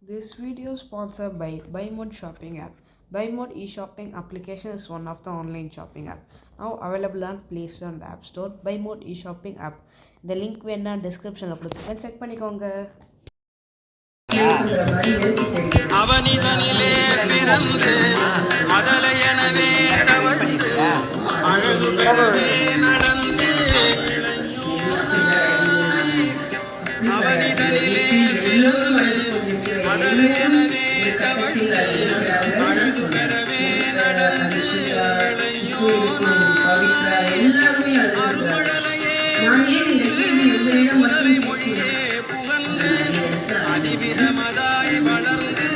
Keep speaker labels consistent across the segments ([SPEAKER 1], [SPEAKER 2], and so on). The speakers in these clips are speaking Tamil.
[SPEAKER 1] This video is sponsored by BuyMode shopping app. BuyMode e-shopping application is one of the online shopping app now available on Play Store and App Store. BuyMode e-shopping app. The link வேணா descriptionல கொடுத்துருக்கேன், செக் பண்ணிக்கோங்க.
[SPEAKER 2] அவனிடனிலே பிறந்து மதலையனவே தவழ்ந்து அழகு பெறவே நடந்து அவனிடனிலே பிறந்து மதலையனவே தவழ்ந்து அழகு பெறவே நடந்து அருமடலையே மொழியே புகழ்ந்து அதிவிதமதாய் வளர்ந்து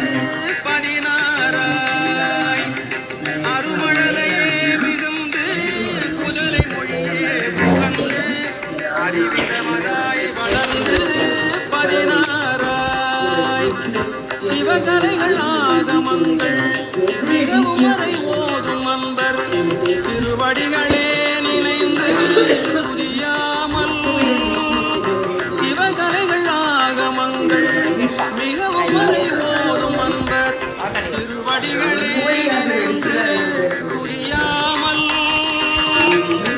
[SPEAKER 2] பதினாராய் அருமழலையே மிகுந்து குதிரை மொழியே புகழ்ந்து அதிவிதமதாய் வளர்ந்து பதினாராய் சிவகலைகள் ஆகமங்கள் மிகவும் வரை ஓதும் அன்பர் திருவடிகளே நினைந்து புரியாமல் சிவகலைகள் ஆகமங்கள் மிகவும் வரை ஓதும் அன்பர் திருவடிகளே நினைந்து புரியாமல்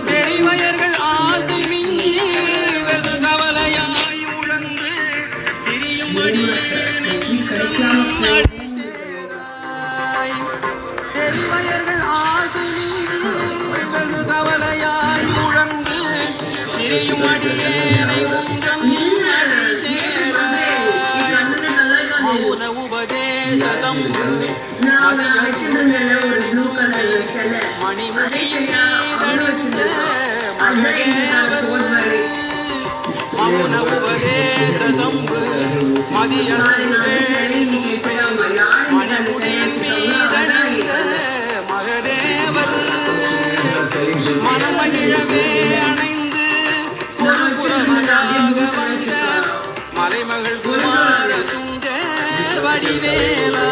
[SPEAKER 2] பெரியவயர்கள் ஆசை மிஞ்சி வெகு கவலையாய் உழந்து திரியும் பெரியவயர்கள் ஆசை மிஞ்சி வெகு கவலையாய் உழந்து திரியும் அடியேனை உங்கள் மௌன உபதேச சம்பு மௌன உபதேச சம்பு மகதேவர் மனமகிழவே அணைந்து மலைமகள் குமார துங்க வடிவேலா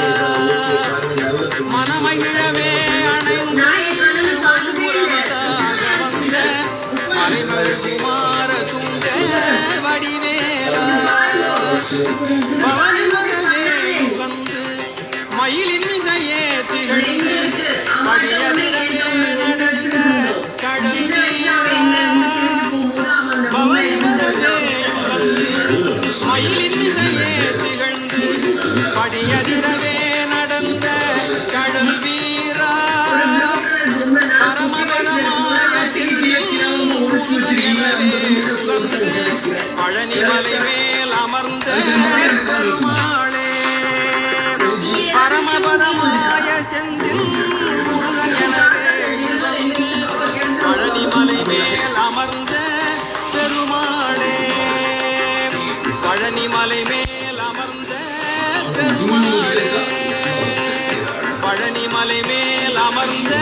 [SPEAKER 2] மனமகிழவே அணைந்து மலைமகள் குமார துங்க வடிவேலா பவன்முகவே வந்து மயிலின் இசையே திகழ்ந்து மடியதிரவே நடந்து கடந்து மயிலின் இசையே திகழ்ந்து படியதிரவே நடந்த கடல் வீரா பரமபரமாய பழனிமலை மேல் அமர்ந்த பெருமாளே பரமபதமாய செந்தில் முருகன் எனவே பழனிமலை மேல் அமர்ந்த பெருமாளே பழனிமலை மேல் அமர்ந்த பெருமாளே பழனிமலை மேல் அமர்ந்த